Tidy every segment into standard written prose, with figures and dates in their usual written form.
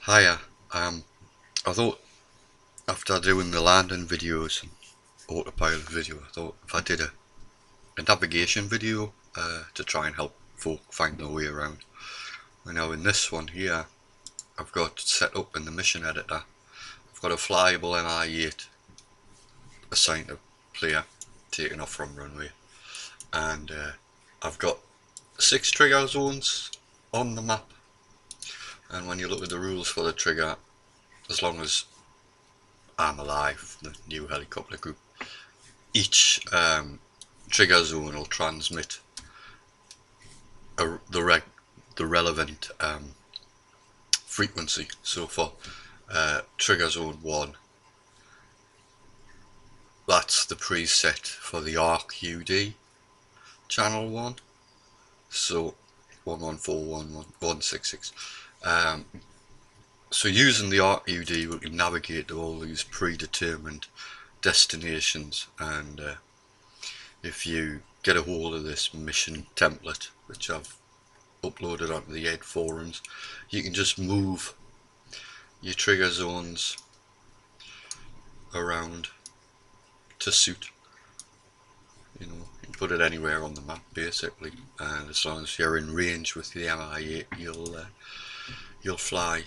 Hiya. I thought after doing the landing videos and autopilot video, I thought if I did a navigation video to try and help folk find their way around. And now in this one here, I've got set up in the mission editor. I've got a flyable MI8 assigned to player taking off from runway, and I've got 6 trigger zones on the map. And when you look at the rules for the trigger, as long as I'm alive, the new helicopter group, each trigger zone will transmit the relevant frequency. So for trigger zone 1, that's the preset for the ARK UD channel 1, so 1141166. So using the ARK UD, we can navigate to all these predetermined destinations, and if you get a hold of this mission template, which I've uploaded onto the Ed forums, you can just move your trigger zones around to suit. You know, you can put it anywhere on the map basically, and as long as you're in range with the MI8, you'll fly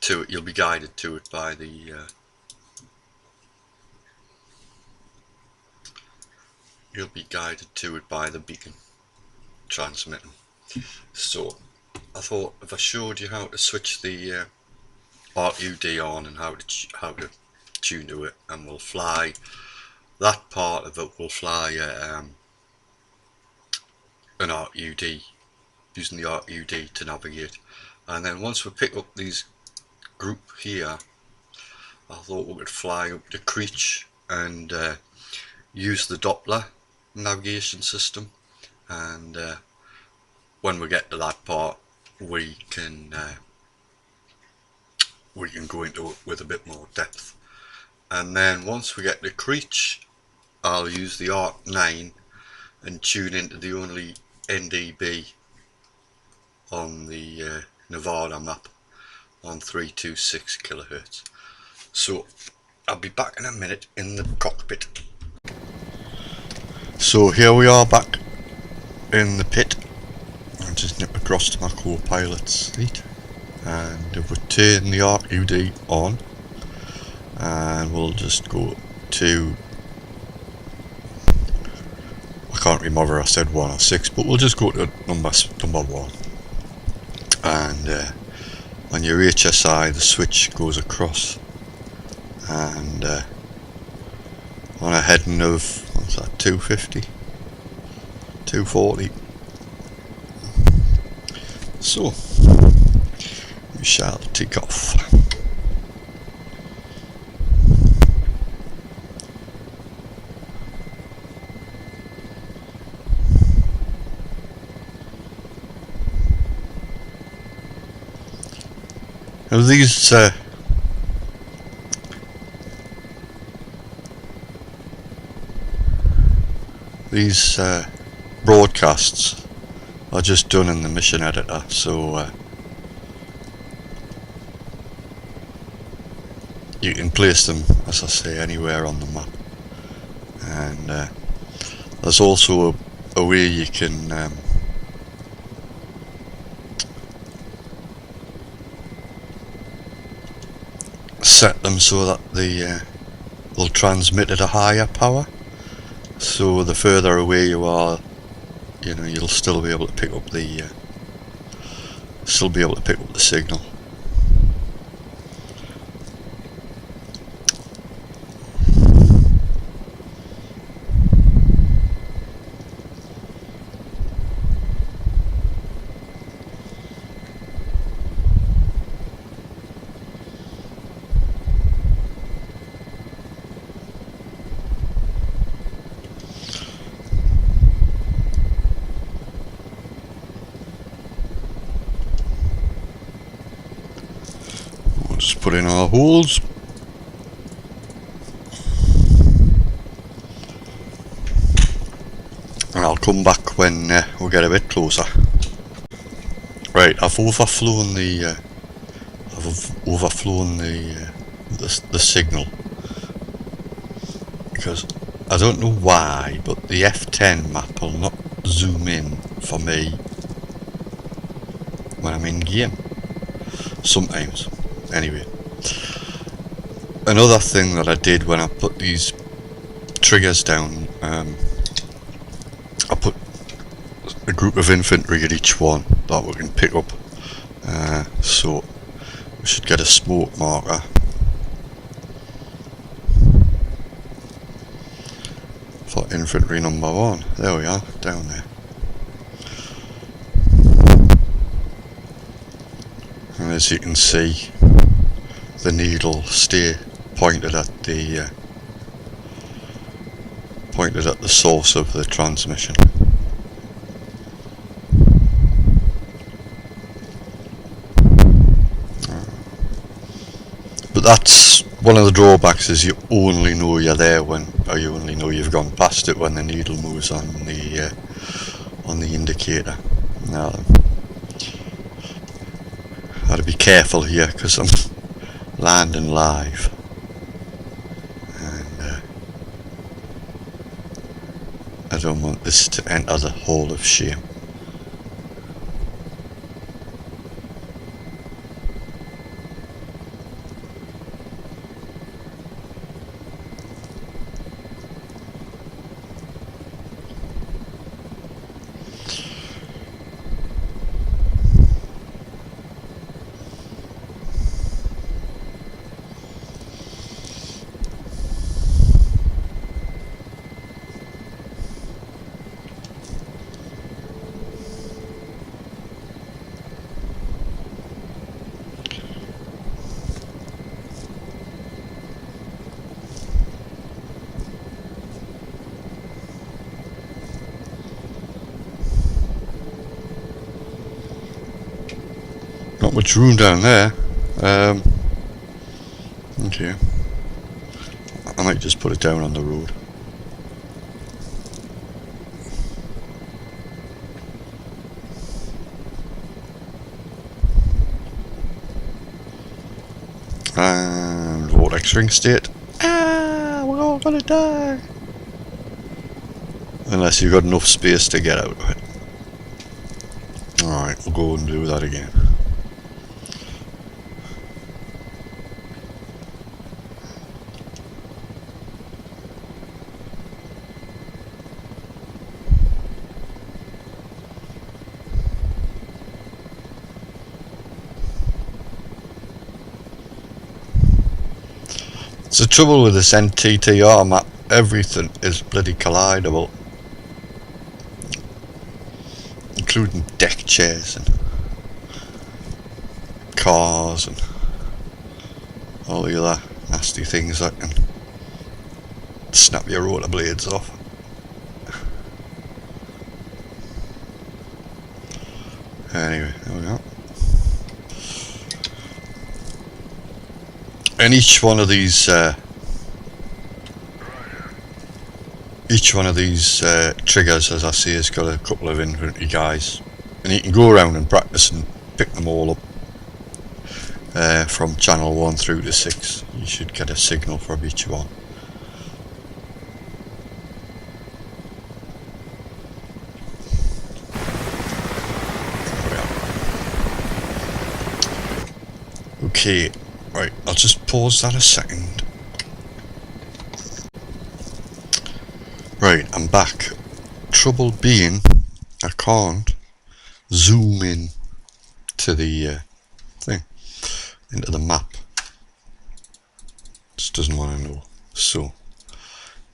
to it. You'll be guided to it by the beacon transmitting. So I thought if I showed you how to switch the ARK UD on and how to tune to it, and we'll fly that part of it. We'll fly an ARK UD, using the ARK UD to navigate, and then once we pick up these group here, I thought we could fly up to Creech and use the Doppler navigation system, and when we get to that part, we can go into it with a bit more depth. And then once we get to Creech, I'll use the ARK 9 and tune into the only NDB on the Nevada map on 326 kilohertz. So I'll be back in a minute in the cockpit. So here we are back in the pit. I'll just nip across to my co-pilot's seat, and if we turn the ARK UD on, and we'll just go to, I can't remember, I said 1 or 6, but we'll just go to number 1, and on your HSI the switch goes across, and on a heading of, what's that, 250, 240. So we shall take off. Now these broadcasts are just done in the mission editor, so you can place them, as I say, anywhere on the map. And there's also a way you can set them so that they'll transmit at a higher power, so the further away you are, you know, you'll still be able to pick up the signal. Just put in our holes. And I'll come back when we get a bit closer. Right, I've overflown the overflown the signal, because I don't know why, but the F10 map will not zoom in for me when I'm in game. Sometimes. Anyway, another thing that I did when I put these triggers down, I put a group of infantry at each one that we can pick up. So we should get a smoke marker. For infantry number 1. There we are, down there. And as you can see, the needle stay pointed at the source of the transmission. But that's one of the drawbacks, is you only know you're there or you only know you've gone past it when the needle moves on the indicator. Now, I have to be careful here because I'm landing live, and I don't want this to enter the Hall of Shame. Not much room down there. Okay. I might just put it down on the road. And vortex ring state. We're all gonna die. Unless you've got enough space to get out of it. Alright, we'll go and do that again. It's the trouble with this NTTR map, everything is bloody collidable. Including deck chairs and cars and all the other nasty things that can snap your rotor blades off. Anyway, there we go. And each one of these triggers, as I say, has got a couple of infantry guys, and you can go around and practice and pick them all up from channel 1 through to 6. You should get a signal from each one. Okay, right, I'll just pause that a second. Right, I'm back. Trouble being, I can't zoom in to the thing, into the map. Just doesn't want to know. So,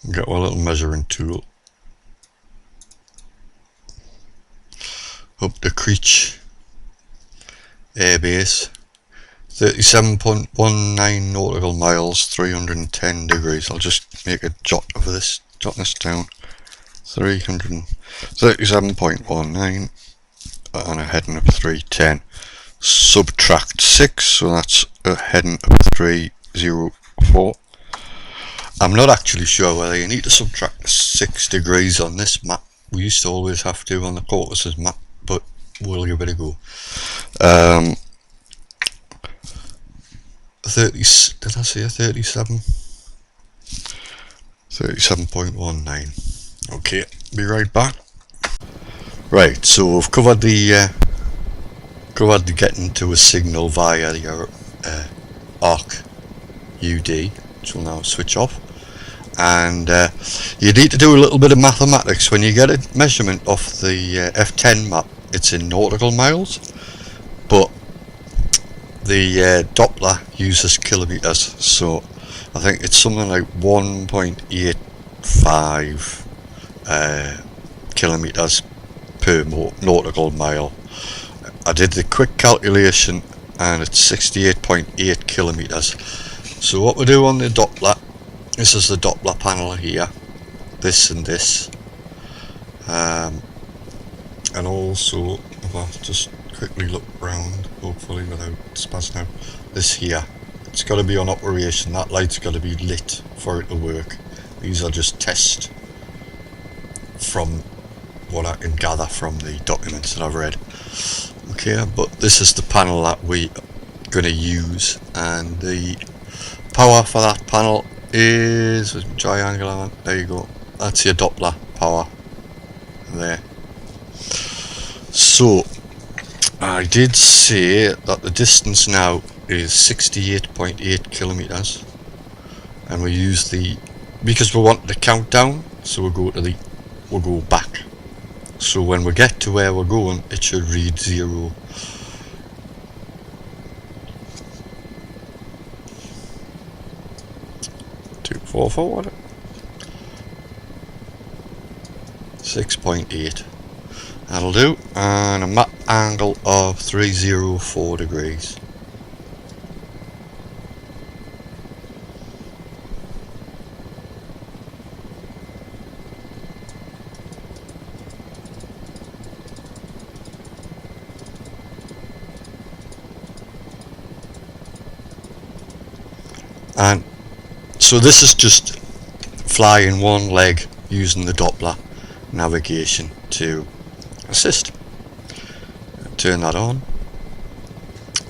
I'll get my little measuring tool. Up to Creech Air Base. 37.19 nautical miles, 310 degrees. I'll just make a jot of this. Jot this down. 337.19 and a heading of 310. Subtract 6, so that's a heading of 304. I'm not actually sure whether you need to subtract 6 degrees on this map. We used to always have to on the Caucasus map, but we'll give it a go. 30, did I say 37? 37.19. Okay, be right back. Right, so we've covered the getting to a signal via your ARK UD, which will now switch off. And you need to do a little bit of mathematics. When you get a measurement of the F10 map, it's in nautical miles, but the Doppler uses kilometers, so I think it's something like 1.85 kilometers per nautical mile. I did the quick calculation and it's 68.8 kilometers. So what we do on the Doppler, this is the Doppler panel here, this and this, and also if I just quickly look round, hopefully without spazzing out, this here, it's got to be on operation. That light's got to be lit for it to work. These are just tests from what I can gather from the documents that I've read. Okay, but this is the panel that we're going to use, and the power for that panel is triangular. There you go. That's your Doppler power there. So I did say that the distance now is 68.8 kilometers, and we use because we want the countdown, so we'll go back. So when we get to where we're going, it should read 0. Forward 6.8. That'll do, and a map angle of 304 degrees. And so this is just flying one leg using the Doppler navigation to assist. Turn that on,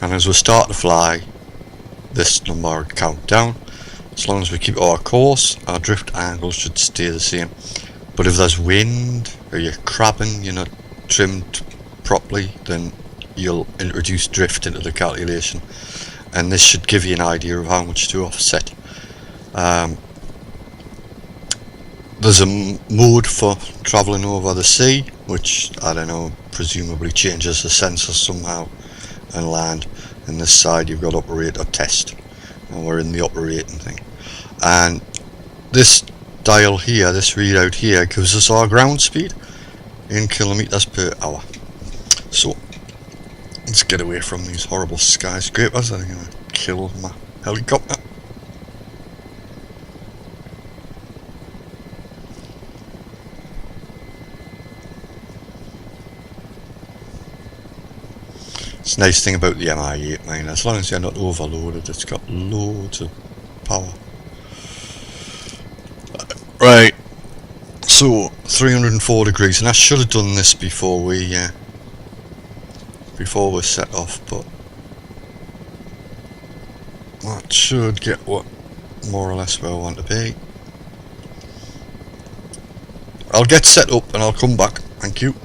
and as we start to fly, this number would count down. As long as we keep our course, our drift angle should stay the same. But if there's wind, or you're crabbing, you're not trimmed properly, then you'll introduce drift into the calculation, and this should give you an idea of how much to offset. There's a mode for travelling over the sea, which, I don't know, presumably changes the sensor somehow, and land. And this side you've got operator test, and we're in the operating thing. And this dial here, this readout here, gives us our ground speed in kilometers per hour. So let's get away from these horrible skyscrapers. I'm going to kill my helicopter. It's a nice thing about the Mi-8 mine, as long as you're not overloaded, it's got loads of power. Right, so 304 degrees, and I should have done this before we set off, but that should get what more or less where I want to be. I'll get set up and I'll come back. Thank you.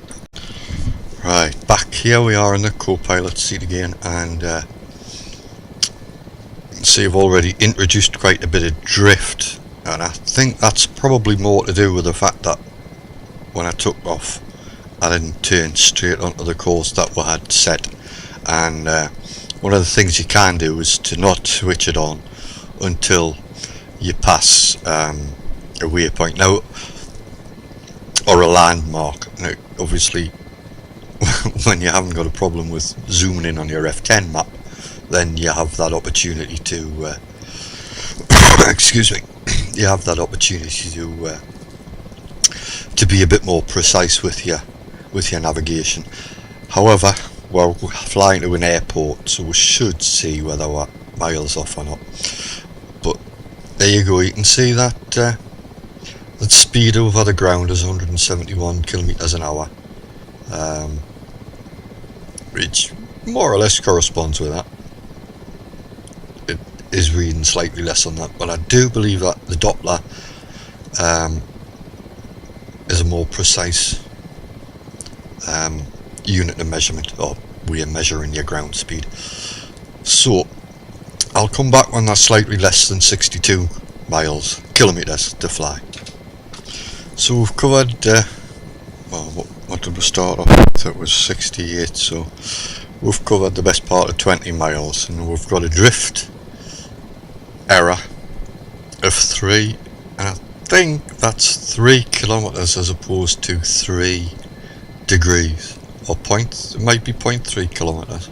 Right, back here we are in the co-pilot seat again, and see I've already introduced quite a bit of drift, and I think that's probably more to do with the fact that when I took off I didn't turn straight onto the course that we had set. And one of the things you can do is to not switch it on until you pass a waypoint now, or a landmark. Now obviously when you haven't got a problem with zooming in on your F10 map, then you have that opportunity to excuse me, you have that opportunity to be a bit more precise with your navigation. However, we're flying to an airport, so we should see whether we're miles off or not. But there you go, you can see that the speed over the ground is 171 kilometers an hour. Which more or less corresponds with that. is reading slightly less on that, but I do believe that the Doppler is a more precise unit of measurement, or way of measuring your ground speed. So I'll come back when that's slightly less than 62 kilometers to fly. So we've covered well, what did we start off with? It was 68, so we've covered the best part of 20 miles, and we've got a drift error of 3, and I think that's 3 kilometers as opposed to 3 degrees, or it might be 0.3 kilometers.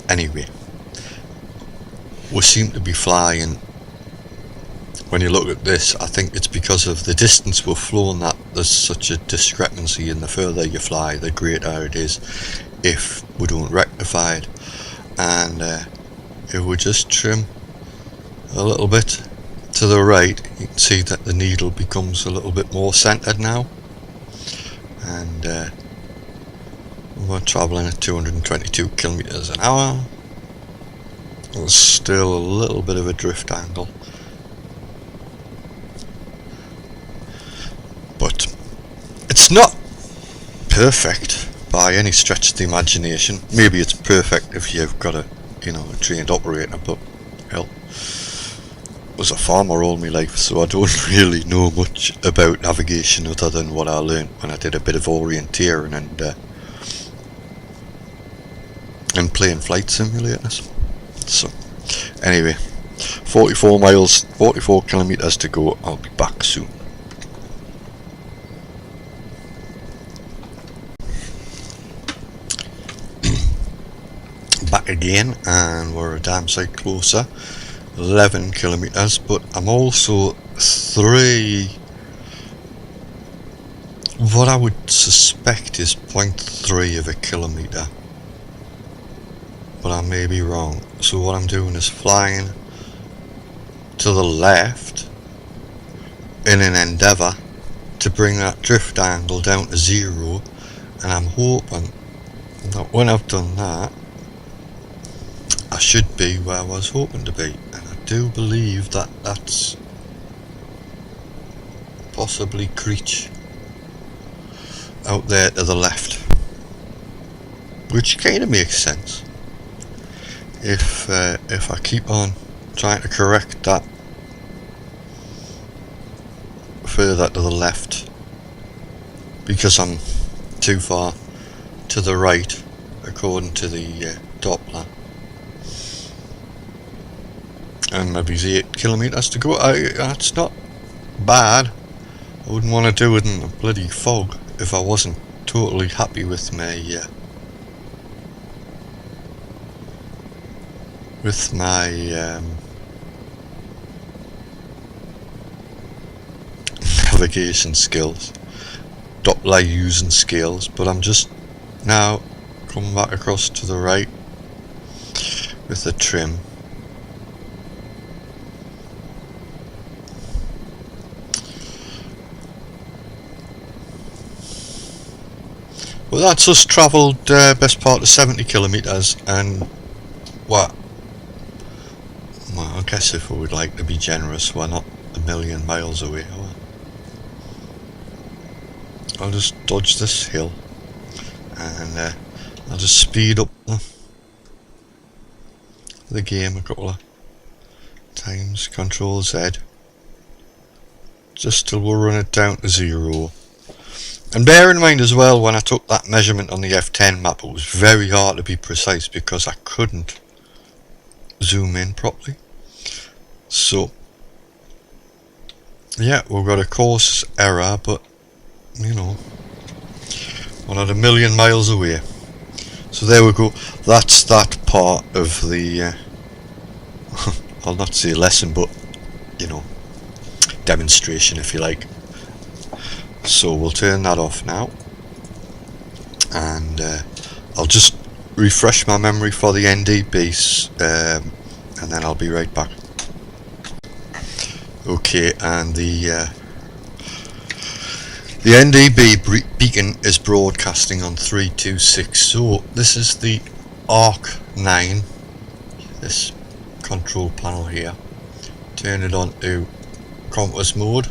Anyway, we seem to be flying, when you look at this, I think it's because of the distance we've flown that there's such a discrepancy, and the further you fly the greater it is if we don't rectify it. And if we just trim a little bit to the right, you can see that the needle becomes a little bit more centered now, and we're traveling at 222 kilometers an hour. There's still a little bit of a drift angle, but it's not perfect by any stretch of the imagination. Maybe it's perfect if you've got a trained operator, but hell, I was a farmer all my life, so I don't really know much about navigation other than what I learned when I did a bit of orienteering and playing flight simulators. So anyway, 44 miles, 44 kilometers to go. I'll be back soon. Back again, and we're a damn sight closer. 11 kilometers, but I'm also 3, what I would suspect is 0.3 of a kilometer, but I may be wrong. So what I'm doing is flying to the left in an endeavour to bring that drift angle down to 0, and I'm hoping that when I've done that, I should be where I was hoping to be. And I do believe that that's possibly Creech out there to the left, which kind of makes sense if I keep on trying to correct that further to the left, because I'm too far to the right according to the Doppler. And maybe 8 kilometers to go. That's not bad. I wouldn't want to do it in a bloody fog if I wasn't totally happy with my navigation skills, Doppler using skills. But I'm just now coming back across to the right with the trim. Well, that's us travelled best part of 70 kilometres, and what? Well, I guess if we would like to be generous, we're not a million miles away, are we? I'll just dodge this hill, and I'll just speed up the game a couple of times, Control Z, just till we'll run it down to 0. And bear in mind as well, when I took that measurement on the F10 map, it was very hard to be precise because I couldn't zoom in properly. So yeah, we've got a course error, but you know, we're not a million miles away. So there we go. That's that part of the I'll not say lesson, but you know, demonstration if you like. So we'll turn that off now, and I'll just refresh my memory for the NDB, and then I'll be right back. Okay, and the NDB beacon is broadcasting on 326. So this is the ARK 9 this control panel here, turn it on to compass mode,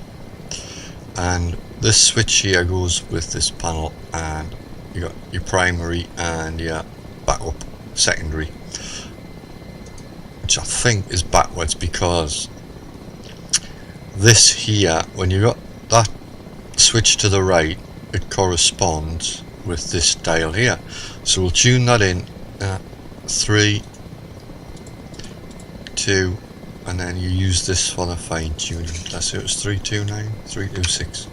and this switch here goes with this panel, and you got your primary and your backup secondary, which I think is backwards because this here, when you got that switch to the right, it corresponds with this dial here. So we'll tune that in 3, 2, and then you use this for the fine tuning. Let's say it was 329, 326.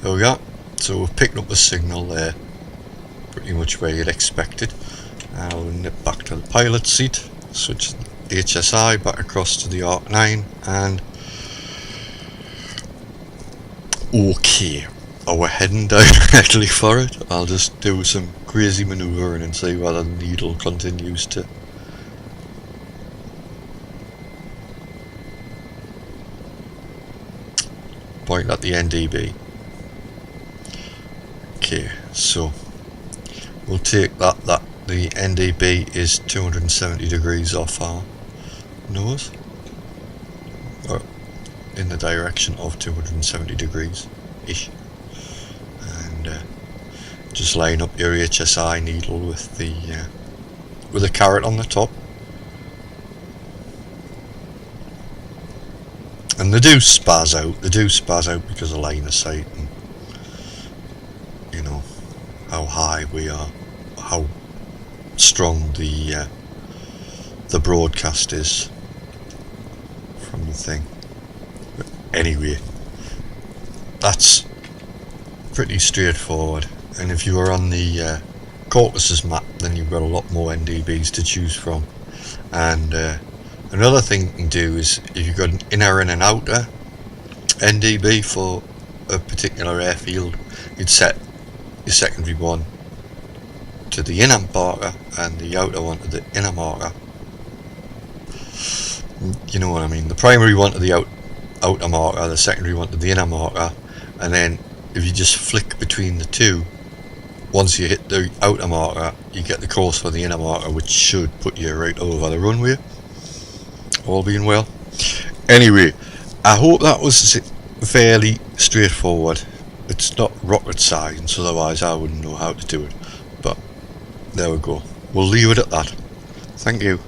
There we go. So we've picked up the signal there, pretty much where you'd expect it. Now we'll nip back to the pilot seat, switch HSI back across to the ARK 9, and okay, we're heading directly for it. I'll just do some crazy manoeuvring and see whether the needle continues to point at the NDB. Okay, so we'll take that the NDB is 270 degrees off our nose, or in the direction of 270 degrees ish, and just line up your HSI needle with the carrot on the top. And they do spaz out because of line of sight, and you know how high we are, how strong the broadcast is from the thing. But anyway, that's pretty straightforward, and if you were on the Caucasus map, then you've got a lot more NDBs to choose from. And another thing you can do is, if you've got an inner and an outer NDB for a particular airfield, you'd set your secondary one to the inner marker and the outer one to the inner marker. You know what I mean? The primary one to the outer marker, the secondary one to the inner marker, and then if you just flick between the two, once you hit the outer marker, you get the course for the inner marker, which should put you right over the runway, all being well. Anyway, I hope that was fairly straightforward. It's not rocket science, otherwise I wouldn't know how to do it, but there we go. We'll leave it at that. Thank you.